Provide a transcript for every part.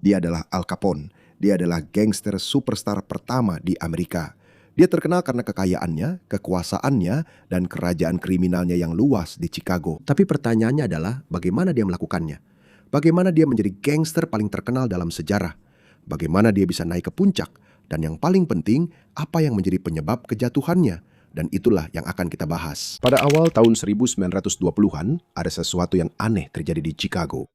Dia adalah Al Capone. Dia adalah gangster superstar pertama di Amerika. Dia terkenal karena kekayaannya, kekuasaannya, dan kerajaan kriminalnya yang luas di Chicago. Tapi pertanyaannya adalah bagaimana dia melakukannya? Bagaimana dia menjadi gangster paling terkenal dalam sejarah? Bagaimana dia bisa naik ke puncak? Dan yang paling penting, apa yang menjadi penyebab kejatuhannya? Dan itulah yang akan kita bahas. Pada awal tahun 1920-an, ada sesuatu yang aneh terjadi di Chicago.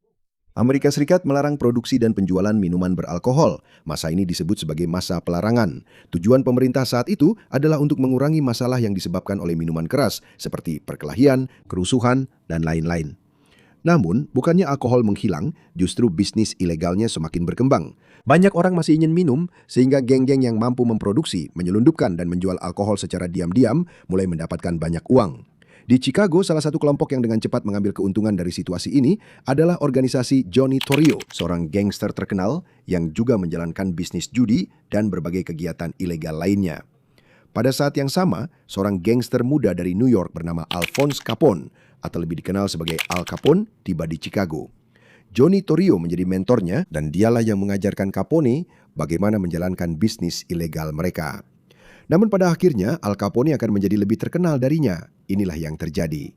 Amerika Serikat melarang produksi dan penjualan minuman beralkohol. Masa ini disebut sebagai masa pelarangan. Tujuan pemerintah saat itu adalah untuk mengurangi masalah yang disebabkan oleh minuman keras, seperti perkelahian, kerusuhan, dan lain-lain. Namun, bukannya alkohol menghilang, justru bisnis ilegalnya semakin berkembang. Banyak orang masih ingin minum, sehingga geng-geng yang mampu memproduksi, menyelundupkan, dan menjual alkohol secara diam-diam mulai mendapatkan banyak uang. Di Chicago, salah satu kelompok yang dengan cepat mengambil keuntungan dari situasi ini adalah organisasi Johnny Torrio, seorang gangster terkenal yang juga menjalankan bisnis judi dan berbagai kegiatan ilegal lainnya. Pada saat yang sama, seorang gangster muda dari New York bernama Alphonse Capone, atau lebih dikenal sebagai Al Capone, tiba di Chicago. Johnny Torrio menjadi mentornya dan dialah yang mengajarkan Capone bagaimana menjalankan bisnis ilegal mereka. Namun pada akhirnya Al Capone akan menjadi lebih terkenal darinya. Inilah yang terjadi.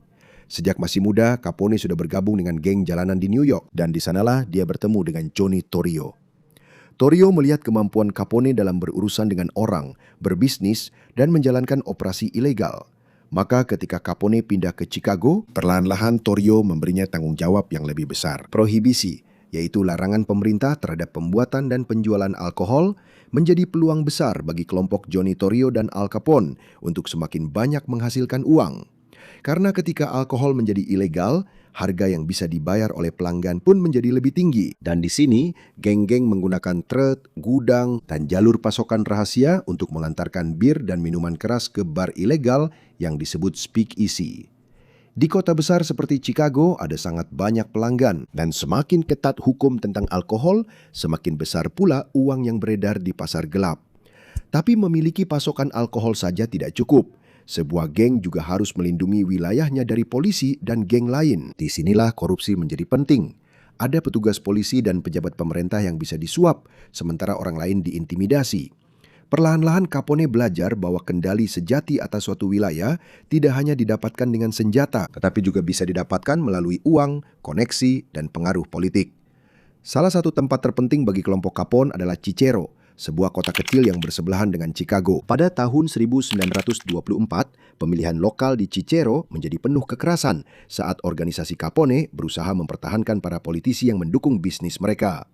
Sejak masih muda, Capone sudah bergabung dengan geng jalanan di New York dan di sanalah dia bertemu dengan Johnny Torrio. Torrio melihat kemampuan Capone dalam berurusan dengan orang, berbisnis, dan menjalankan operasi ilegal. Maka ketika Capone pindah ke Chicago, perlahan-lahan Torrio memberinya tanggung jawab yang lebih besar. Prohibisi, yaitu larangan pemerintah terhadap pembuatan dan penjualan alkohol, menjadi peluang besar bagi kelompok Johnny Torrio dan Al Capone untuk semakin banyak menghasilkan uang. Karena ketika alkohol menjadi ilegal, harga yang bisa dibayar oleh pelanggan pun menjadi lebih tinggi. Dan di sini, geng-geng menggunakan truk, gudang, dan jalur pasokan rahasia untuk mengantarkan bir dan minuman keras ke bar ilegal yang disebut speakeasy. Di kota besar seperti Chicago ada sangat banyak pelanggan dan semakin ketat hukum tentang alkohol, semakin besar pula uang yang beredar di pasar gelap. Tapi memiliki pasokan alkohol saja tidak cukup. Sebuah geng juga harus melindungi wilayahnya dari polisi dan geng lain. Disinilah korupsi menjadi penting. Ada petugas polisi dan pejabat pemerintah yang bisa disuap, sementara orang lain diintimidasi. Perlahan-lahan Capone belajar bahwa kendali sejati atas suatu wilayah tidak hanya didapatkan dengan senjata, tetapi juga bisa didapatkan melalui uang, koneksi, dan pengaruh politik. Salah satu tempat terpenting bagi kelompok Capone adalah Cicero, sebuah kota kecil yang bersebelahan dengan Chicago. Pada tahun 1924, pemilihan lokal di Cicero menjadi penuh kekerasan saat organisasi Capone berusaha mempertahankan para politisi yang mendukung bisnis mereka.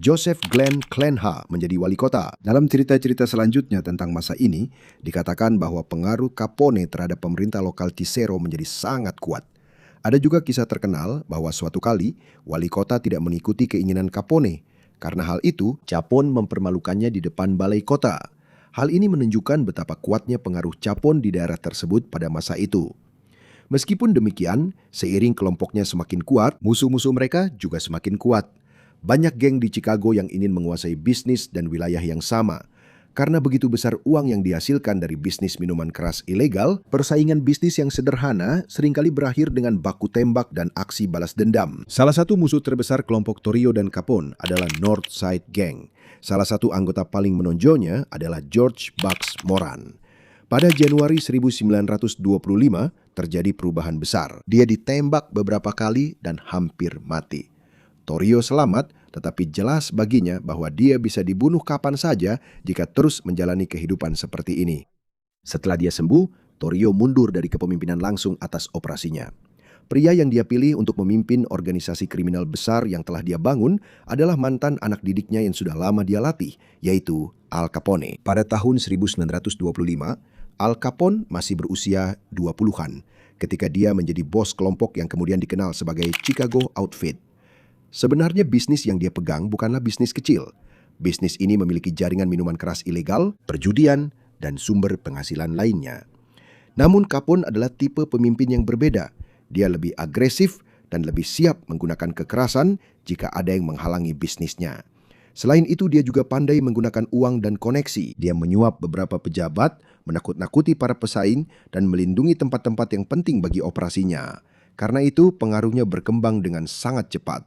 Joseph Glenn Clenha menjadi wali kota. Dalam cerita-cerita selanjutnya tentang masa ini, dikatakan bahwa pengaruh Capone terhadap pemerintah lokal Cicero menjadi sangat kuat. Ada juga kisah terkenal bahwa suatu kali, wali kota tidak mengikuti keinginan Capone. Karena hal itu, Capone mempermalukannya di depan balai kota. Hal ini menunjukkan betapa kuatnya pengaruh Capone di daerah tersebut pada masa itu. Meskipun demikian, seiring kelompoknya semakin kuat, musuh-musuh mereka juga semakin kuat. Banyak geng di Chicago yang ingin menguasai bisnis dan wilayah yang sama. Karena begitu besar uang yang dihasilkan dari bisnis minuman keras ilegal, persaingan bisnis yang sederhana seringkali berakhir dengan baku tembak dan aksi balas dendam. Salah satu musuh terbesar kelompok Torrio dan Capone adalah North Side Gang. Salah satu anggota paling menonjolnya adalah George Bucks Moran. Pada Januari 1925, terjadi perubahan besar. Dia ditembak beberapa kali dan hampir mati. Torrio selamat, tetapi jelas baginya bahwa dia bisa dibunuh kapan saja jika terus menjalani kehidupan seperti ini. Setelah dia sembuh, Torrio mundur dari kepemimpinan langsung atas operasinya. Pria yang dia pilih untuk memimpin organisasi kriminal besar yang telah dia bangun adalah mantan anak didiknya yang sudah lama dia latih, yaitu Al Capone. Pada tahun 1925, Al Capone masih berusia 20-an ketika dia menjadi bos kelompok yang kemudian dikenal sebagai Chicago Outfit. Sebenarnya bisnis yang dia pegang bukanlah bisnis kecil. Bisnis ini memiliki jaringan minuman keras ilegal, perjudian, dan sumber penghasilan lainnya. Namun Capone adalah tipe pemimpin yang berbeda. Dia lebih agresif dan lebih siap menggunakan kekerasan jika ada yang menghalangi bisnisnya. Selain itu, dia juga pandai menggunakan uang dan koneksi. Dia menyuap beberapa pejabat, menakut-nakuti para pesaing, dan melindungi tempat-tempat yang penting bagi operasinya. Karena itu, pengaruhnya berkembang dengan sangat cepat.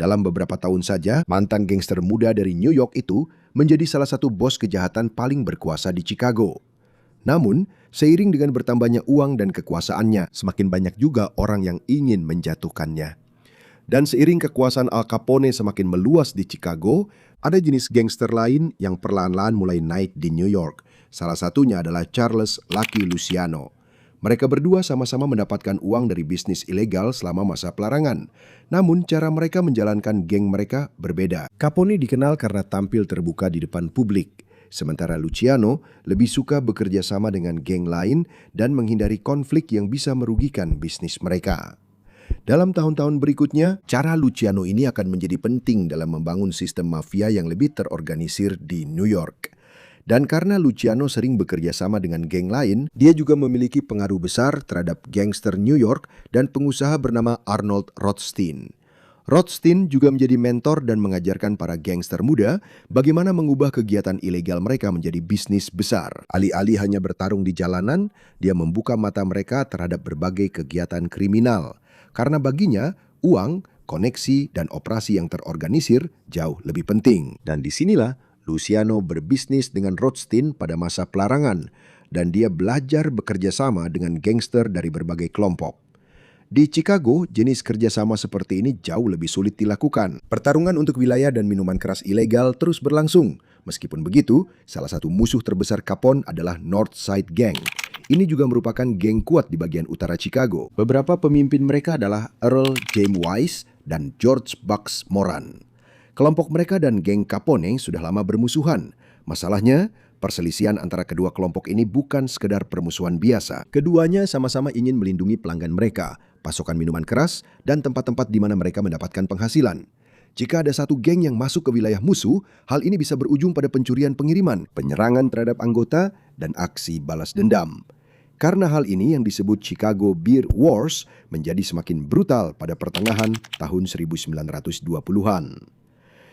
Dalam beberapa tahun saja, mantan gangster muda dari New York itu menjadi salah satu bos kejahatan paling berkuasa di Chicago. Namun, seiring dengan bertambahnya uang dan kekuasaannya, semakin banyak juga orang yang ingin menjatuhkannya. Dan seiring kekuasaan Al Capone semakin meluas di Chicago, ada jenis gangster lain yang perlahan-lahan mulai naik di New York. Salah satunya adalah Charles Lucky Luciano. Mereka berdua sama-sama mendapatkan uang dari bisnis ilegal selama masa pelarangan. Namun cara mereka menjalankan geng mereka berbeda. Capone dikenal karena tampil terbuka di depan publik. Sementara Luciano lebih suka bekerja sama dengan geng lain dan menghindari konflik yang bisa merugikan bisnis mereka. Dalam tahun-tahun berikutnya, cara Luciano ini akan menjadi penting dalam membangun sistem mafia yang lebih terorganisir di New York. Dan karena Luciano sering bekerja sama dengan geng lain, dia juga memiliki pengaruh besar terhadap gangster New York dan pengusaha bernama Arnold Rothstein. Rothstein juga menjadi mentor dan mengajarkan para gangster muda bagaimana mengubah kegiatan ilegal mereka menjadi bisnis besar. Alih-alih hanya bertarung di jalanan, dia membuka mata mereka terhadap berbagai kegiatan kriminal. Karena baginya, uang, koneksi, dan operasi yang terorganisir jauh lebih penting. Dan disinilah Luciano berbisnis dengan Rothstein pada masa pelarangan, dan dia belajar bekerja sama dengan gangster dari berbagai kelompok. Di Chicago, jenis kerjasama seperti ini jauh lebih sulit dilakukan. Pertarungan untuk wilayah dan minuman keras ilegal terus berlangsung. Meskipun begitu, salah satu musuh terbesar Capone adalah North Side Gang. Ini juga merupakan geng kuat di bagian utara Chicago. Beberapa pemimpin mereka adalah Earl James Wise dan George Bucks Moran. Kelompok mereka dan geng Capone sudah lama bermusuhan. Masalahnya, perselisihan antara kedua kelompok ini bukan sekedar permusuhan biasa. Keduanya sama-sama ingin melindungi pelanggan mereka, pasokan minuman keras, dan tempat-tempat di mana mereka mendapatkan penghasilan. Jika ada satu geng yang masuk ke wilayah musuh, hal ini bisa berujung pada pencurian pengiriman, penyerangan terhadap anggota, dan aksi balas dendam. Karena hal ini yang disebut Chicago Beer Wars menjadi semakin brutal pada pertengahan tahun 1920-an.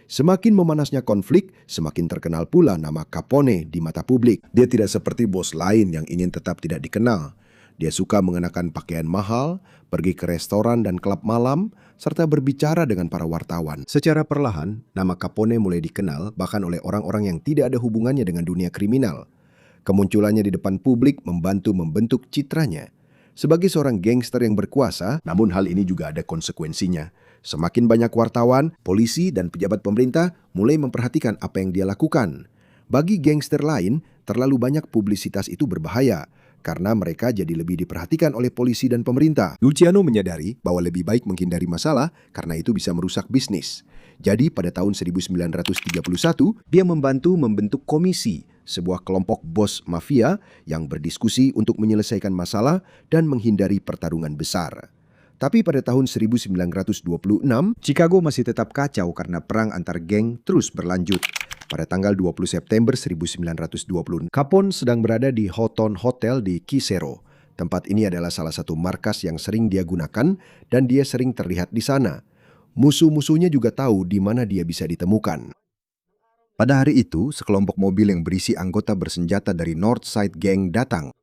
Semakin memanasnya konflik, semakin terkenal pula nama Capone di mata publik. Dia tidak seperti bos lain yang ingin tetap tidak dikenal. Dia suka mengenakan pakaian mahal, pergi ke restoran dan klub malam, serta berbicara dengan para wartawan. Secara perlahan, nama Capone mulai dikenal bahkan oleh orang-orang yang tidak ada hubungannya dengan dunia kriminal. Kemunculannya di depan publik membantu membentuk citranya sebagai seorang gangster yang berkuasa, namun hal ini juga ada konsekuensinya. Semakin banyak wartawan, polisi, dan pejabat pemerintah mulai memperhatikan apa yang dia lakukan. Bagi gangster lain, terlalu banyak publisitas itu berbahaya, karena mereka jadi lebih diperhatikan oleh polisi dan pemerintah. Luciano menyadari bahwa lebih baik menghindari masalah karena itu bisa merusak bisnis. Jadi pada tahun 1931, dia membantu membentuk komisi, sebuah kelompok bos mafia yang berdiskusi untuk menyelesaikan masalah dan menghindari pertarungan besar. Tapi pada tahun 1926, Chicago masih tetap kacau karena perang antar geng terus berlanjut. Pada tanggal 20 September 1920, Capone sedang berada di Houghton Hotel di Cicero. Tempat ini adalah salah satu markas yang sering dia gunakan dan dia sering terlihat di sana. Musuh-musuhnya juga tahu di mana dia bisa ditemukan. Pada hari itu, sekelompok mobil yang berisi anggota bersenjata dari North Side Gang datang.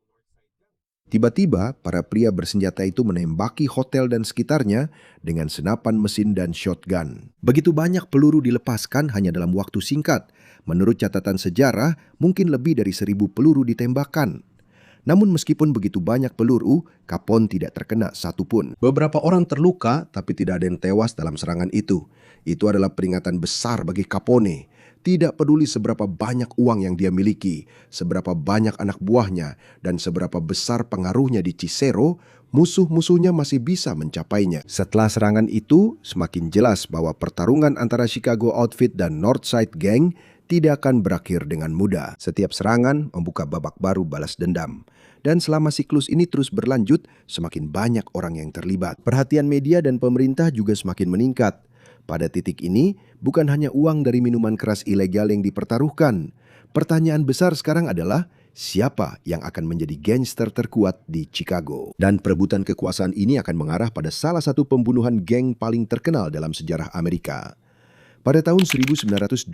Tiba-tiba, para pria bersenjata itu menembaki hotel dan sekitarnya dengan senapan mesin dan shotgun. Begitu banyak peluru dilepaskan hanya dalam waktu singkat. Menurut catatan sejarah, mungkin lebih dari 1.000 peluru ditembakkan. Namun meskipun begitu banyak peluru, Capone tidak terkena satupun. Beberapa orang terluka, tapi tidak ada yang tewas dalam serangan itu. Itu adalah peringatan besar bagi Capone. Tidak peduli seberapa banyak uang yang dia miliki, seberapa banyak anak buahnya, dan seberapa besar pengaruhnya di Cicero, musuh-musuhnya masih bisa mencapainya. Setelah serangan itu, semakin jelas bahwa pertarungan antara Chicago Outfit dan Northside Gang tidak akan berakhir dengan mudah. Setiap serangan membuka babak baru balas dendam. Dan selama siklus ini terus berlanjut, semakin banyak orang yang terlibat. Perhatian media dan pemerintah juga semakin meningkat. Pada titik ini, bukan hanya uang dari minuman keras ilegal yang dipertaruhkan. Pertanyaan besar sekarang adalah, siapa yang akan menjadi gangster terkuat di Chicago? Dan perebutan kekuasaan ini akan mengarah pada salah satu pembunuhan geng paling terkenal dalam sejarah Amerika. Pada tahun 1929,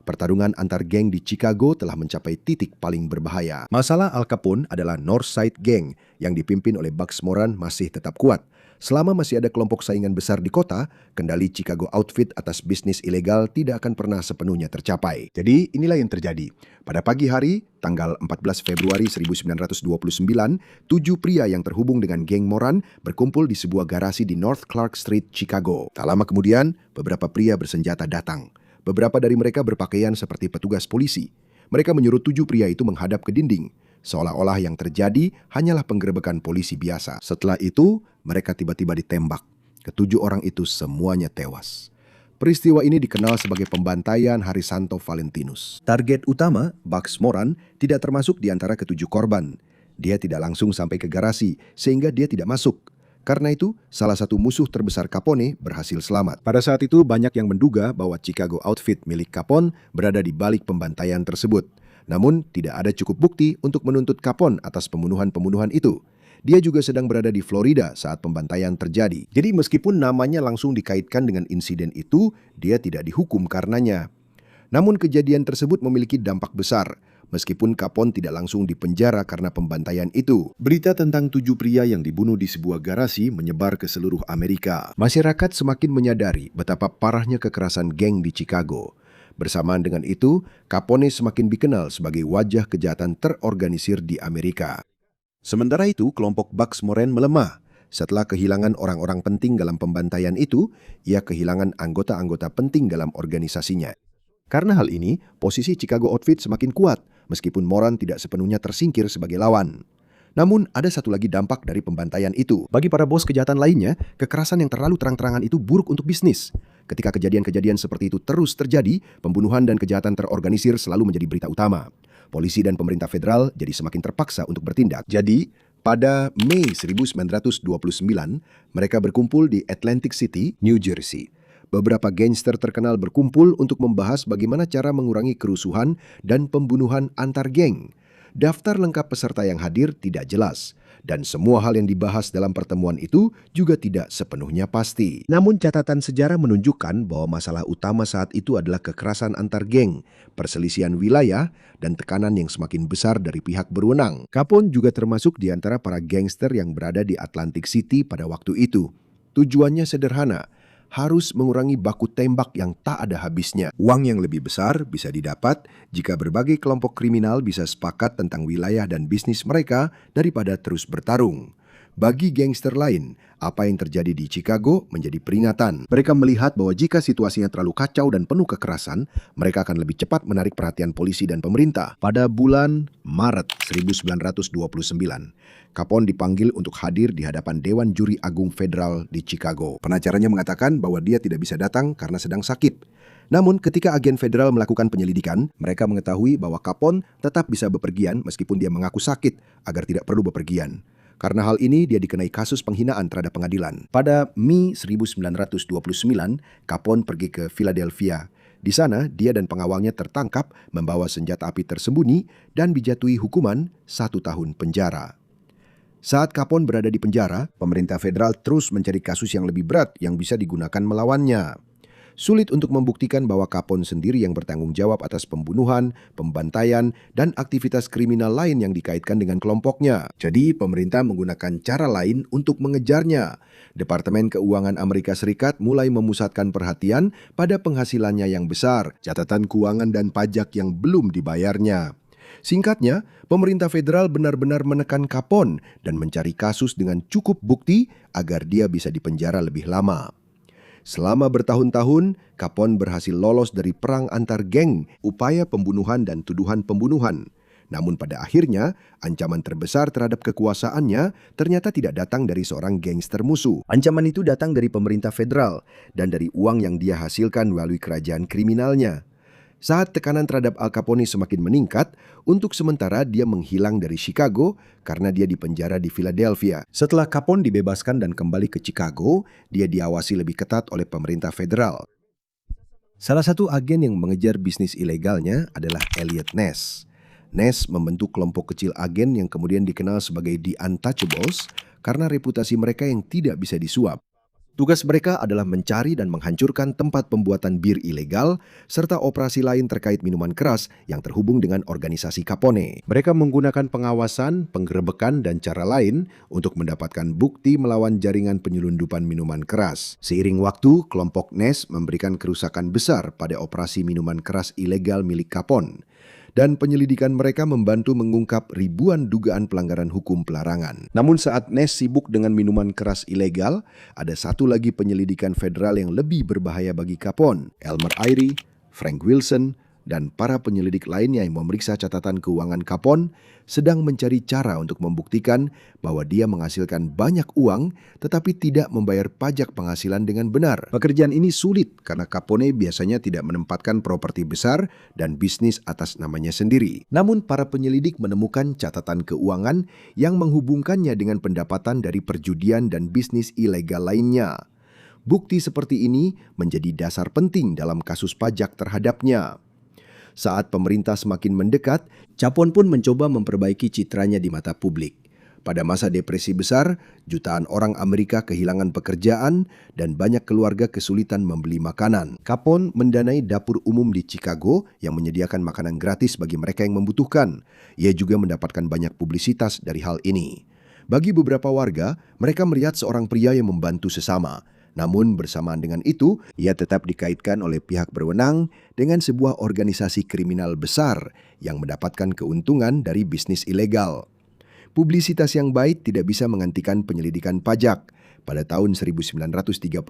pertarungan antar geng di Chicago telah mencapai titik paling berbahaya. Masalah Al Capone adalah Northside Gang yang dipimpin oleh Bucks Moran masih tetap kuat. Selama masih ada kelompok saingan besar di kota, kendali Chicago Outfit atas bisnis ilegal tidak akan pernah sepenuhnya tercapai. Jadi inilah yang terjadi. Pada pagi hari, tanggal 14 Februari 1929, 7 pria yang terhubung dengan geng Moran berkumpul di sebuah garasi di North Clark Street, Chicago. Tak lama kemudian, beberapa pria bersenjata datang. Beberapa dari mereka berpakaian seperti petugas polisi. Mereka menyuruh 7 pria itu menghadap ke dinding. Seolah-olah yang terjadi hanyalah penggerebekan polisi biasa. Setelah itu, mereka tiba-tiba ditembak. Ketujuh orang itu semuanya tewas. Peristiwa ini dikenal sebagai pembantaian Harisanto Valentinus. Target utama, Bugs Moran, tidak termasuk di antara ketujuh korban. Dia tidak langsung sampai ke garasi, sehingga dia tidak masuk. Karena itu, salah satu musuh terbesar Capone berhasil selamat. Pada saat itu, banyak yang menduga bahwa Chicago Outfit milik Capone berada di balik pembantaian tersebut. Namun, tidak ada cukup bukti untuk menuntut Capone atas pembunuhan-pembunuhan itu. Dia juga sedang berada di Florida saat pembantaian terjadi. Jadi meskipun namanya langsung dikaitkan dengan insiden itu, dia tidak dihukum karenanya. Namun kejadian tersebut memiliki dampak besar. Meskipun Capone tidak langsung dipenjara karena pembantaian itu, berita tentang 7 pria yang dibunuh di sebuah garasi menyebar ke seluruh Amerika. Masyarakat semakin menyadari betapa parahnya kekerasan geng di Chicago. Bersamaan dengan itu, Capone semakin dikenal sebagai wajah kejahatan terorganisir di Amerika. Sementara itu, kelompok Bugs Moran melemah. Setelah kehilangan orang-orang penting dalam pembantaian itu, ia kehilangan anggota-anggota penting dalam organisasinya. Karena hal ini, posisi Chicago Outfit semakin kuat, meskipun Moran tidak sepenuhnya tersingkir sebagai lawan. Namun, ada satu lagi dampak dari pembantaian itu. Bagi para bos kejahatan lainnya, kekerasan yang terlalu terang-terangan itu buruk untuk bisnis. Ketika kejadian-kejadian seperti itu terus terjadi, pembunuhan dan kejahatan terorganisir selalu menjadi berita utama. Polisi dan pemerintah federal jadi semakin terpaksa untuk bertindak. Jadi, pada Mei 1929, mereka berkumpul di Atlantic City, New Jersey. Beberapa gangster terkenal berkumpul untuk membahas bagaimana cara mengurangi kerusuhan dan pembunuhan antar geng. Daftar lengkap peserta yang hadir tidak jelas, dan semua hal yang dibahas dalam pertemuan itu juga tidak sepenuhnya pasti. Namun catatan sejarah menunjukkan bahwa masalah utama saat itu adalah kekerasan antar geng, perselisihan wilayah, dan tekanan yang semakin besar dari pihak berwenang. Capone juga termasuk di antara para gangster yang berada di Atlantic City pada waktu itu. Tujuannya sederhana, harus mengurangi baku tembak yang tak ada habisnya. Uang yang lebih besar bisa didapat jika berbagai kelompok kriminal bisa sepakat tentang wilayah dan bisnis mereka daripada terus bertarung. Bagi gangster lain, apa yang terjadi di Chicago menjadi peringatan. Mereka melihat bahwa jika situasinya terlalu kacau dan penuh kekerasan, mereka akan lebih cepat menarik perhatian polisi dan pemerintah. Pada bulan Maret 1929, Capone dipanggil untuk hadir di hadapan Dewan Juri Agung Federal di Chicago. Pengacaranya mengatakan bahwa dia tidak bisa datang karena sedang sakit. Namun ketika agen federal melakukan penyelidikan, mereka mengetahui bahwa Capone tetap bisa bepergian meskipun dia mengaku sakit agar tidak perlu bepergian. Karena hal ini, dia dikenai kasus penghinaan terhadap pengadilan. Pada Mei 1929, Capone pergi ke Philadelphia. Di sana, dia dan pengawalnya tertangkap membawa senjata api tersembunyi dan dijatuhi hukuman 1 tahun penjara. Saat Capone berada di penjara, pemerintah federal terus mencari kasus yang lebih berat yang bisa digunakan melawannya. Sulit untuk membuktikan bahwa Capone sendiri yang bertanggung jawab atas pembunuhan, pembantaian, dan aktivitas kriminal lain yang dikaitkan dengan kelompoknya. Jadi, pemerintah menggunakan cara lain untuk mengejarnya. Departemen Keuangan Amerika Serikat mulai memusatkan perhatian pada penghasilannya yang besar, catatan keuangan dan pajak yang belum dibayarnya. Singkatnya, pemerintah federal benar-benar menekan Capone dan mencari kasus dengan cukup bukti agar dia bisa dipenjara lebih lama. Selama bertahun-tahun, Capone berhasil lolos dari perang antar geng, upaya pembunuhan dan tuduhan pembunuhan. Namun pada akhirnya, ancaman terbesar terhadap kekuasaannya ternyata tidak datang dari seorang gangster musuh. Ancaman itu datang dari pemerintah federal dan dari uang yang dia hasilkan melalui kerajaan kriminalnya. Saat tekanan terhadap Al Capone semakin meningkat, untuk sementara dia menghilang dari Chicago karena dia dipenjara di Philadelphia. Setelah Capone dibebaskan dan kembali ke Chicago, dia diawasi lebih ketat oleh pemerintah federal. Salah satu agen yang mengejar bisnis ilegalnya adalah Elliot Ness. Ness membentuk kelompok kecil agen yang kemudian dikenal sebagai The Untouchables karena reputasi mereka yang tidak bisa disuap. Tugas mereka adalah mencari dan menghancurkan tempat pembuatan bir ilegal, serta operasi lain terkait minuman keras yang terhubung dengan organisasi Capone. Mereka menggunakan pengawasan, penggerebekan, dan cara lain untuk mendapatkan bukti melawan jaringan penyelundupan minuman keras. Seiring waktu, kelompok Ness memberikan kerusakan besar pada operasi minuman keras ilegal milik Capone. Dan penyelidikan mereka membantu mengungkap ribuan dugaan pelanggaran hukum pelarangan. Namun saat Ness sibuk dengan minuman keras ilegal, ada satu lagi penyelidikan federal yang lebih berbahaya bagi Capone. Elmer Eyre, Frank Wilson, dan para penyelidik lainnya yang memeriksa catatan keuangan Capone sedang mencari cara untuk membuktikan bahwa dia menghasilkan banyak uang tetapi tidak membayar pajak penghasilan dengan benar. Pekerjaan ini sulit karena Capone biasanya tidak menempatkan properti besar dan bisnis atas namanya sendiri. Namun para penyelidik menemukan catatan keuangan yang menghubungkannya dengan pendapatan dari perjudian dan bisnis ilegal lainnya. Bukti seperti ini menjadi dasar penting dalam kasus pajak terhadapnya. Saat pemerintah semakin mendekat, Capone pun mencoba memperbaiki citranya di mata publik. Pada masa depresi besar, jutaan orang Amerika kehilangan pekerjaan dan banyak keluarga kesulitan membeli makanan. Capone mendanai dapur umum di Chicago yang menyediakan makanan gratis bagi mereka yang membutuhkan. Ia juga mendapatkan banyak publisitas dari hal ini. Bagi beberapa warga, mereka melihat seorang pria yang membantu sesama. Namun bersamaan dengan itu, ia tetap dikaitkan oleh pihak berwenang dengan sebuah organisasi kriminal besar yang mendapatkan keuntungan dari bisnis ilegal. Publisitas yang baik tidak bisa menggantikan penyelidikan pajak. Pada tahun 1931,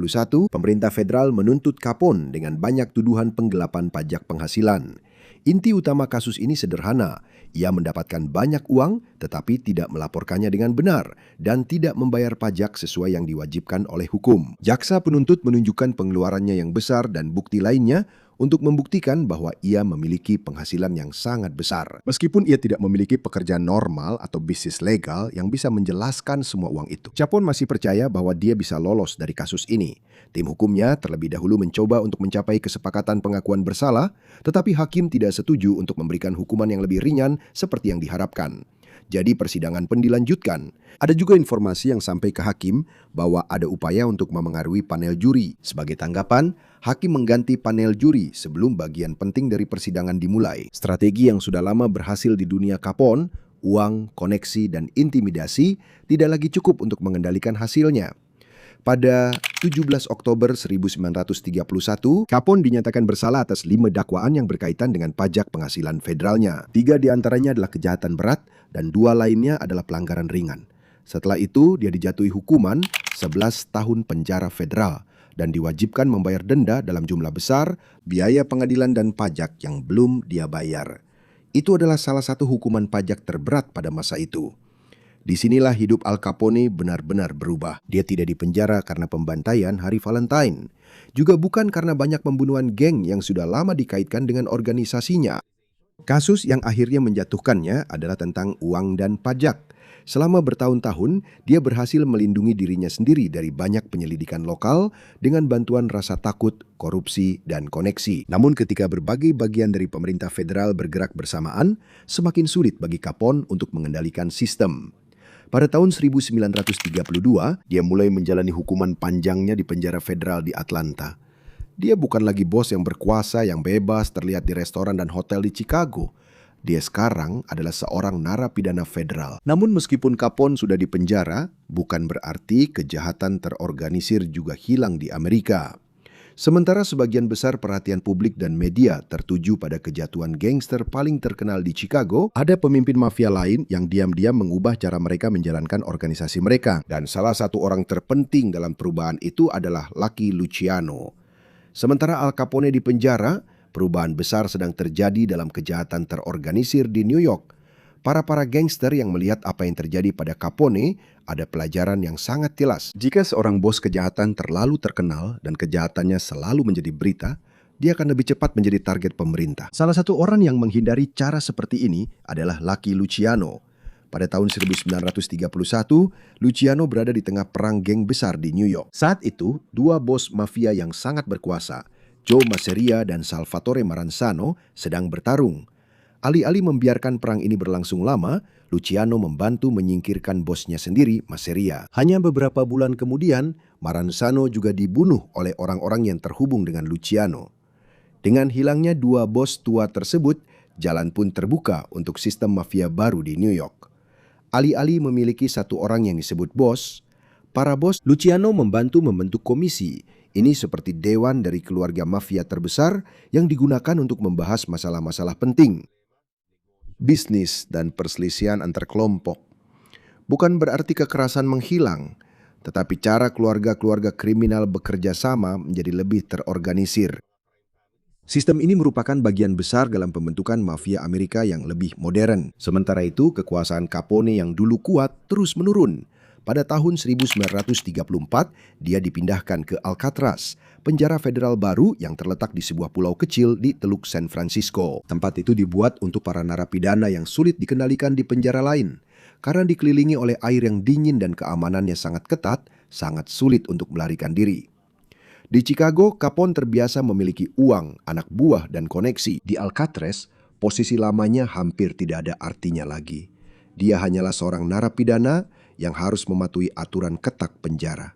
pemerintah federal menuntut Capone dengan banyak tuduhan penggelapan pajak penghasilan. Inti utama kasus ini sederhana. Ia mendapatkan banyak uang tetapi tidak melaporkannya dengan benar dan tidak membayar pajak sesuai yang diwajibkan oleh hukum. Jaksa penuntut menunjukkan pengeluarannya yang besar dan bukti lainnya untuk membuktikan bahwa ia memiliki penghasilan yang sangat besar. Meskipun ia tidak memiliki pekerjaan normal atau bisnis legal yang bisa menjelaskan semua uang itu, Capone masih percaya bahwa dia bisa lolos dari kasus ini. Tim hukumnya terlebih dahulu mencoba untuk mencapai kesepakatan pengakuan bersalah, tetapi hakim tidak setuju untuk memberikan hukuman yang lebih ringan seperti yang diharapkan. Jadi persidangan pun dilanjutkan. Ada juga informasi yang sampai ke hakim bahwa ada upaya untuk memengaruhi panel juri. Sebagai tanggapan, hakim mengganti panel juri sebelum bagian penting dari persidangan dimulai. Strategi yang sudah lama berhasil di dunia Capone, uang, koneksi, dan intimidasi tidak lagi cukup untuk mengendalikan hasilnya. Pada 17 Oktober 1931, Capone dinyatakan bersalah atas 5 dakwaan yang berkaitan dengan pajak penghasilan federalnya. 3 diantaranya adalah kejahatan berat dan 2 lainnya adalah pelanggaran ringan. Setelah itu, dia dijatuhi hukuman 11 tahun penjara federal dan diwajibkan membayar denda dalam jumlah besar, biaya pengadilan dan pajak yang belum dia bayar. Itu adalah salah satu hukuman pajak terberat pada masa itu. Disinilah hidup Al Capone benar-benar berubah. Dia tidak dipenjara karena pembantaian hari Valentine. Juga bukan karena banyak pembunuhan geng yang sudah lama dikaitkan dengan organisasinya. Kasus yang akhirnya menjatuhkannya adalah tentang uang dan pajak. Selama bertahun-tahun, dia berhasil melindungi dirinya sendiri dari banyak penyelidikan lokal dengan bantuan rasa takut, korupsi, dan koneksi. Namun ketika berbagai bagian dari pemerintah federal bergerak bersamaan, semakin sulit bagi Capone untuk mengendalikan sistem. Pada tahun 1932, dia mulai menjalani hukuman panjangnya di penjara federal di Atlanta. Dia bukan lagi bos yang berkuasa yang bebas terlihat di restoran dan hotel di Chicago. Dia sekarang adalah seorang narapidana federal. Namun meskipun Capone sudah dipenjara, bukan berarti kejahatan terorganisir juga hilang di Amerika. Sementara sebagian besar perhatian publik dan media tertuju pada kejatuhan gangster paling terkenal di Chicago, ada pemimpin mafia lain yang diam-diam mengubah cara mereka menjalankan organisasi mereka. Dan salah satu orang terpenting dalam perubahan itu adalah Lucky Luciano. Sementara Al Capone di penjara, perubahan besar sedang terjadi dalam kejahatan terorganisir di New York. Para gangster yang melihat apa yang terjadi pada Capone, ada pelajaran yang sangat jelas. Jika seorang bos kejahatan terlalu terkenal dan kejahatannya selalu menjadi berita, dia akan lebih cepat menjadi target pemerintah. Salah satu orang yang menghindari cara seperti ini adalah Lucky Luciano. Pada tahun 1931, Luciano berada di tengah perang geng besar di New York. Saat itu, 2 bos mafia yang sangat berkuasa, Joe Masseria dan Salvatore Maranzano, sedang bertarung. Alih-alih membiarkan perang ini berlangsung lama, Luciano membantu menyingkirkan bosnya sendiri, Masseria. Hanya beberapa bulan kemudian, Maranzano juga dibunuh oleh orang-orang yang terhubung dengan Luciano. Dengan hilangnya dua bos tua tersebut, jalan pun terbuka untuk sistem mafia baru di New York. Alih-alih memiliki satu orang yang disebut bos, para bos Luciano membantu membentuk komisi. Ini seperti dewan dari keluarga mafia terbesar yang digunakan untuk membahas masalah-masalah penting. Bisnis dan perselisihan antar kelompok. Bukan berarti kekerasan menghilang, tetapi cara keluarga-keluarga kriminal bekerja sama menjadi lebih terorganisir. Sistem ini merupakan bagian besar dalam pembentukan mafia Amerika yang lebih modern. Sementara itu, kekuasaan Capone yang dulu kuat terus menurun. Pada tahun 1934, dia dipindahkan ke Alcatraz, penjara federal baru yang terletak di sebuah pulau kecil di Teluk San Francisco. Tempat itu dibuat untuk para narapidana yang sulit dikendalikan di penjara lain. Karena dikelilingi oleh air yang dingin dan keamanannya sangat ketat, sangat sulit untuk melarikan diri. Di Chicago, Capone terbiasa memiliki uang, anak buah, dan koneksi. Di Alcatraz, posisi lamanya hampir tidak ada artinya lagi. Dia hanyalah seorang narapidana yang harus mematuhi aturan ketat penjara.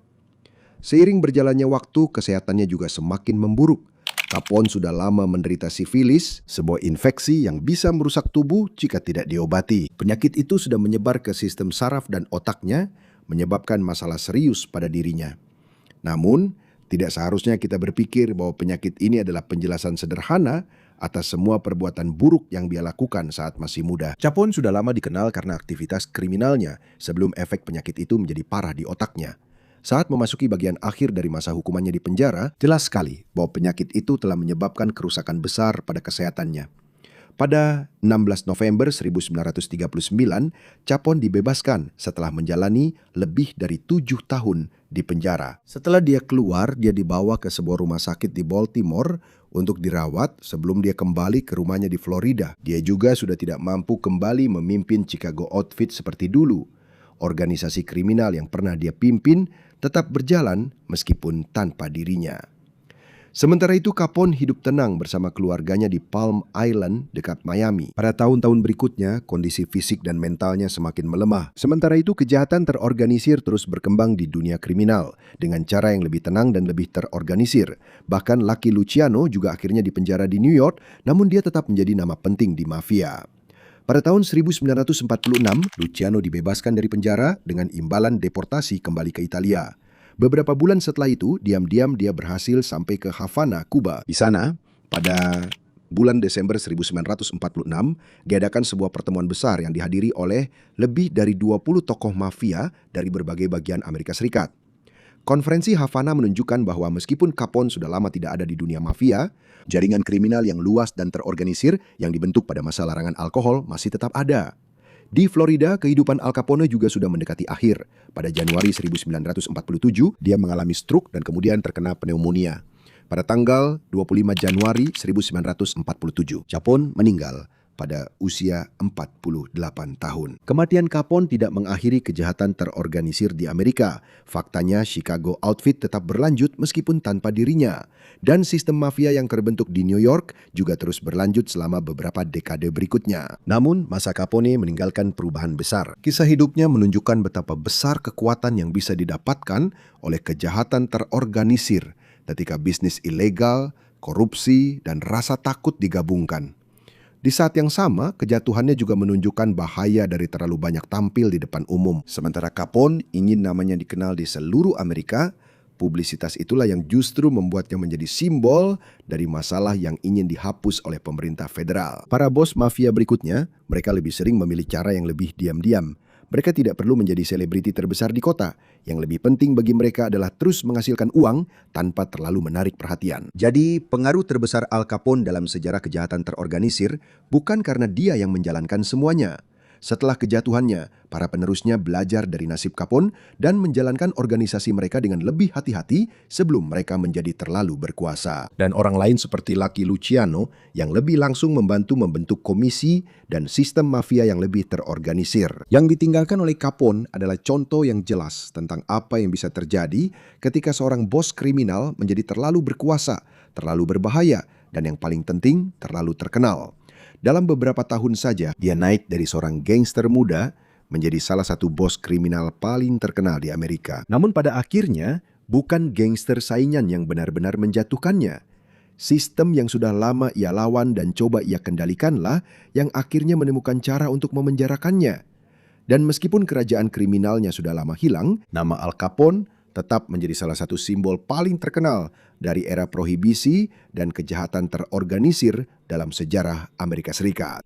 Seiring berjalannya waktu, kesehatannya juga semakin memburuk. Capone sudah lama menderita sifilis, sebuah infeksi yang bisa merusak tubuh jika tidak diobati. Penyakit itu sudah menyebar ke sistem saraf dan otaknya, menyebabkan masalah serius pada dirinya. Namun, tidak seharusnya kita berpikir bahwa penyakit ini adalah penjelasan sederhana atas semua perbuatan buruk yang dia lakukan saat masih muda. Capone sudah lama dikenal karena aktivitas kriminalnya sebelum efek penyakit itu menjadi parah di otaknya. Saat memasuki bagian akhir dari masa hukumannya di penjara, jelas sekali bahwa penyakit itu telah menyebabkan kerusakan besar pada kesehatannya. Pada 16 November 1939, Capone dibebaskan setelah menjalani lebih dari 7 tahun di penjara. Setelah dia keluar, dia dibawa ke sebuah rumah sakit di Baltimore untuk dirawat sebelum dia kembali ke rumahnya di Florida. Dia juga sudah tidak mampu kembali memimpin Chicago Outfit seperti dulu. Organisasi kriminal yang pernah dia pimpin tetap berjalan meskipun tanpa dirinya. Sementara itu, Capone hidup tenang bersama keluarganya di Palm Island dekat Miami. Pada tahun-tahun berikutnya, kondisi fisik dan mentalnya semakin melemah. Sementara itu, kejahatan terorganisir terus berkembang di dunia kriminal dengan cara yang lebih tenang dan lebih terorganisir. Bahkan Lucky Luciano juga akhirnya dipenjara di New York, namun dia tetap menjadi nama penting di mafia. Pada tahun 1946, Luciano dibebaskan dari penjara dengan imbalan deportasi kembali ke Italia. Beberapa bulan setelah itu, diam-diam dia berhasil sampai ke Havana, Kuba. Di sana, pada bulan Desember 1946, diadakan sebuah pertemuan besar yang dihadiri oleh lebih dari 20 tokoh mafia dari berbagai bagian Amerika Serikat. Konferensi Havana menunjukkan bahwa meskipun Capone sudah lama tidak ada di dunia mafia, jaringan kriminal yang luas dan terorganisir yang dibentuk pada masa larangan alkohol masih tetap ada. Di Florida, kehidupan Al Capone juga sudah mendekati akhir. Pada Januari 1947, dia mengalami stroke dan kemudian terkena pneumonia. Pada tanggal 25 Januari 1947, Capone meninggal pada usia 48 tahun. Kematian Capone tidak mengakhiri kejahatan terorganisir di Amerika. Faktanya, Chicago Outfit tetap berlanjut meskipun tanpa dirinya. Dan sistem mafia yang terbentuk di New York juga terus berlanjut selama beberapa dekade berikutnya. Namun, masa Capone meninggalkan perubahan besar. Kisah hidupnya menunjukkan betapa besar kekuatan yang bisa didapatkan oleh kejahatan terorganisir ketika bisnis ilegal, korupsi, dan rasa takut digabungkan. Di saat yang sama, kejatuhannya juga menunjukkan bahaya dari terlalu banyak tampil di depan umum. Sementara Capone ingin namanya dikenal di seluruh Amerika, publisitas itulah yang justru membuatnya menjadi simbol dari masalah yang ingin dihapus oleh pemerintah federal. Para bos mafia berikutnya, mereka lebih sering memilih cara yang lebih diam-diam. Mereka tidak perlu menjadi selebriti terbesar di kota. Yang lebih penting bagi mereka adalah terus menghasilkan uang tanpa terlalu menarik perhatian. Jadi, pengaruh terbesar Al Capone dalam sejarah kejahatan terorganisir bukan karena dia yang menjalankan semuanya. Setelah kejatuhannya, para penerusnya belajar dari nasib Capone dan menjalankan organisasi mereka dengan lebih hati-hati sebelum mereka menjadi terlalu berkuasa. Dan orang lain seperti Lucky Luciano yang lebih langsung membantu membentuk komisi dan sistem mafia yang lebih terorganisir. Yang ditinggalkan oleh Capone adalah contoh yang jelas tentang apa yang bisa terjadi ketika seorang bos kriminal menjadi terlalu berkuasa, terlalu berbahaya, dan yang paling penting, terlalu terkenal. Dalam beberapa tahun saja, dia naik dari seorang gangster muda menjadi salah satu bos kriminal paling terkenal di Amerika. Namun pada akhirnya, bukan gangster saingan yang benar-benar menjatuhkannya. Sistem yang sudah lama ia lawan dan coba ia kendalikanlah yang akhirnya menemukan cara untuk memenjarakannya. Dan meskipun kerajaan kriminalnya sudah lama hilang, nama Al Capone tetap menjadi salah satu simbol paling terkenal dari era prohibisi dan kejahatan terorganisir dalam sejarah Amerika Serikat.